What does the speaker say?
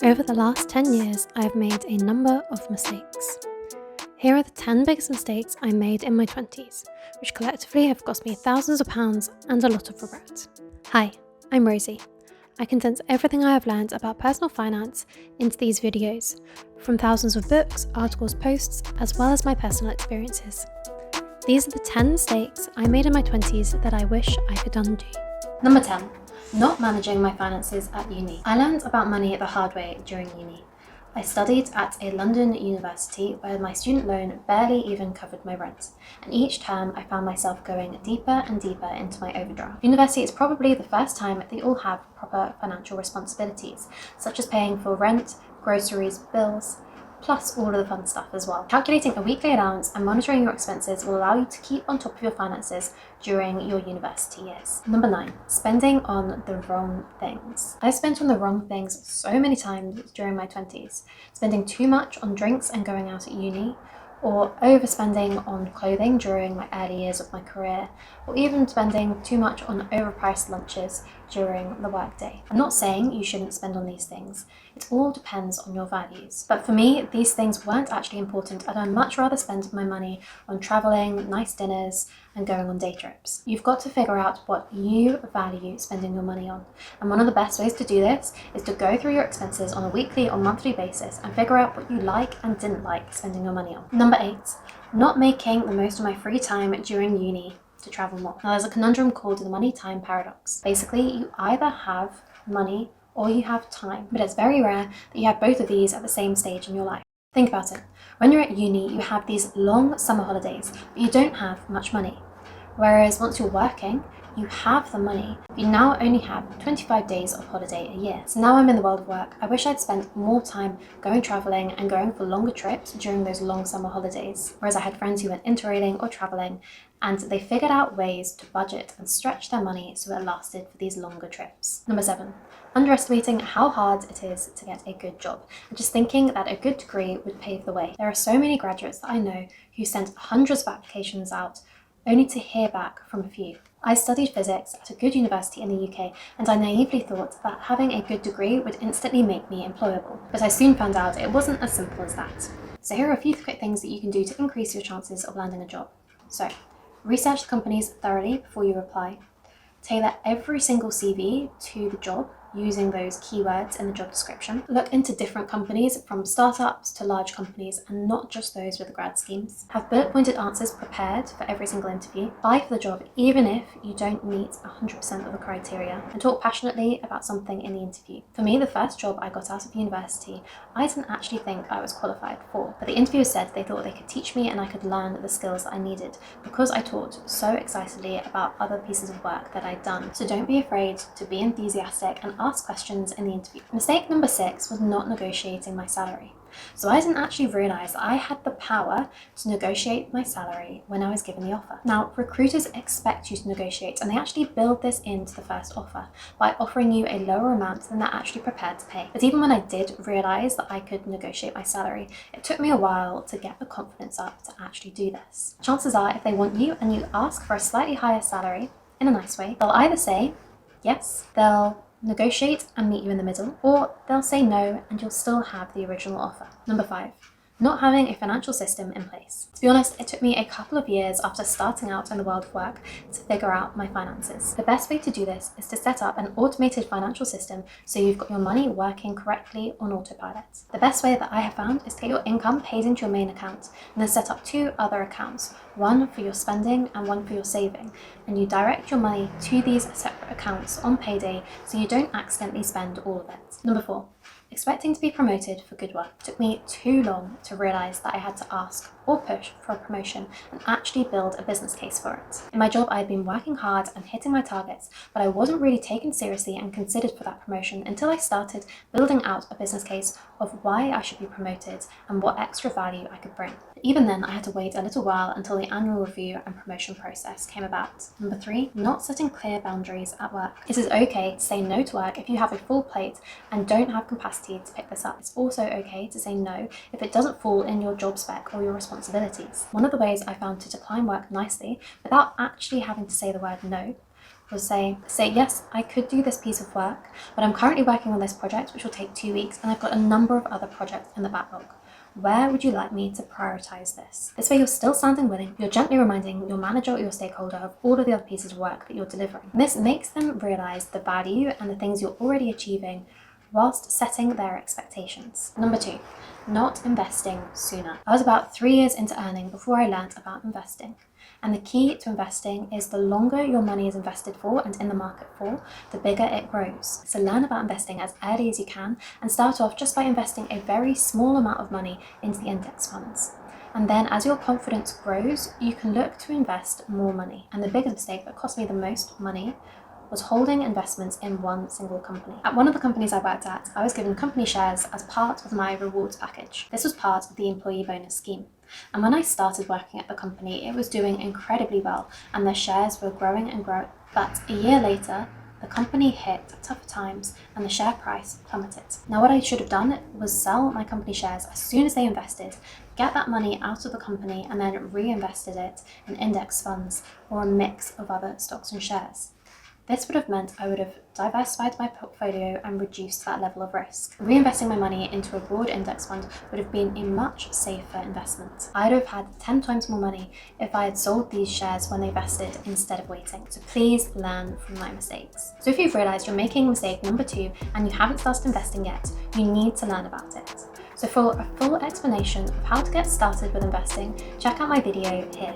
Over the last 10 years, I have made a number of mistakes. Here are the 10 biggest mistakes I made in my 20s, which collectively have cost me thousands of pounds and a lot of regret. Hi, I'm Rosie. I condense everything I have learned about personal finance into these videos, from thousands of books, articles, posts, as well as my personal experiences. These are the 10 mistakes I made in my 20s that I wish I could undo. Number 10. Not managing my finances at uni. I learned about money the hard way during uni. I studied at a London university where my student loan barely even covered my rent, and each term I found myself going deeper and deeper into my overdraft. University is probably the first time that you all have proper financial responsibilities, such as paying for rent, groceries, bills, plus all of the fun stuff as well. Calculating a weekly allowance and monitoring your expenses will allow you to keep on top of your finances during your university years. Number 9, spending on the wrong things. I spent on the wrong things so many times during my 20s, spending too much on drinks and going out at uni, or overspending on clothing during my early years of my career, or even spending too much on overpriced lunches during the workday. I'm not saying you shouldn't spend on these things. It all depends on your values. But for me, these things weren't actually important, and I'd much rather spend my money on traveling, nice dinners, and going on day trips. You've got to figure out what you value spending your money on. And one of the best ways to do this is to go through your expenses on a weekly or monthly basis and figure out what you like and didn't like spending your money on. Number 8, not making the most of my free time during uni to travel more. Now, there's a conundrum called the money-time paradox. Basically, you either have money or you have time, but it's very rare that you have both of these at the same stage in your life. Think about it. When you're at uni, you have these long summer holidays, but you don't have much money. Whereas once you're working, you have the money, but you now only have 25 days of holiday a year. So now I'm in the world of work. I wish I'd spent more time going traveling and going for longer trips during those long summer holidays. Whereas I had friends who went interrailing or traveling, and they figured out ways to budget and stretch their money so it lasted for these longer trips. Number 7, underestimating how hard it is to get a good job, and just thinking that a good degree would pave the way. There are so many graduates that I know who sent hundreds of applications out only to hear back from a few. I studied physics at a good university in the UK, and I naively thought that having a good degree would instantly make me employable. But I soon found out it wasn't as simple as that. So here are a few quick things that you can do to increase your chances of landing a job. So, research the companies thoroughly before you apply. Tailor every single CV to the job using those keywords in the job description. Look into different companies, from startups to large companies, and not just those with grad schemes. Have bullet pointed answers prepared for every single interview. Apply for the job even if you don't meet 100% of the criteria, and talk passionately about something in the interview. For me, the first job I got out of university, I didn't actually think I was qualified for, but the interviewer said they thought they could teach me and I could learn the skills that I needed because I talked so excitedly about other pieces of work that I'd done. So don't be afraid to be enthusiastic and ask questions in the interview. Mistake number 6 was not negotiating my salary. So I didn't actually realise that I had the power to negotiate my salary when I was given the offer. Now, recruiters expect you to negotiate, and they actually build this into the first offer by offering you a lower amount than they're actually prepared to pay. But even when I did realise that I could negotiate my salary, it took me a while to get the confidence up to actually do this. Chances are, if they want you and you ask for a slightly higher salary in a nice way, they'll either say yes, they'll negotiate and meet you in the middle, or they'll say no and you'll still have the original offer. Number 5, not having a financial system in place. To be honest, it took me a couple of years after starting out in the world of work to figure out my finances. The best way to do this is to set up an automated financial system so you've got your money working correctly on autopilot. The best way that I have found is to get your income paid into your main account and then set up 2 other accounts, one for your spending and one for your saving, and you direct your money to these separate accounts on payday so you don't accidentally spend all of it. Number 4, expecting to be promoted for good work. It took me too long to realise that I had to ask or push for a promotion and actually build a business case for it. In my job, I had been working hard and hitting my targets, but I wasn't really taken seriously and considered for that promotion until I started building out a business case of why I should be promoted and what extra value I could bring. Even then, I had to wait a little while until the annual review and promotion process came about. Number 3, not setting clear boundaries at work. It is okay to say no to work if you have a full plate and don't have capacity to pick this up. It's also okay to say no if it doesn't fall in your job spec or your responsibilities. One of the ways I found to decline work nicely without actually having to say the word no was say, yes, I could do this piece of work, but I'm currently working on this project which will take 2 weeks and I've got a number of other projects in the backlog. Where would you like me to prioritize this? This way you're still sounding willing, you're gently reminding your manager or your stakeholder of all of the other pieces of work that you're delivering. This makes them realize the value and the things you're already achieving whilst setting their expectations. Number 2, not investing sooner. I was about 3 years into earning before I learned about investing. And the key to investing is the longer your money is invested for and in the market for, the bigger it grows. So learn about investing as early as you can and start off just by investing a very small amount of money into the index funds. And then as your confidence grows, you can look to invest more money. And the biggest mistake that cost me the most money was holding investments in one single company. At one of the companies I worked at, I was given company shares as part of my rewards package. This was part of the employee bonus scheme. And when I started working at the company, it was doing incredibly well and the shares were growing and growing. But a year later, the company hit tougher times and the share price plummeted. Now what I should have done was sell my company shares as soon as they invested, get that money out of the company and then reinvested it in index funds or a mix of other stocks and shares. This would have meant I would have diversified my portfolio and reduced that level of risk. Reinvesting my money into a broad index fund would have been a much safer investment. I'd have had 10 times more money if I had sold these shares when they vested instead of waiting. So please learn from my mistakes. So if you've realized you're making mistake number 2 and you haven't started investing yet, you need to learn about it. So for a full explanation of how to get started with investing, check out my video here.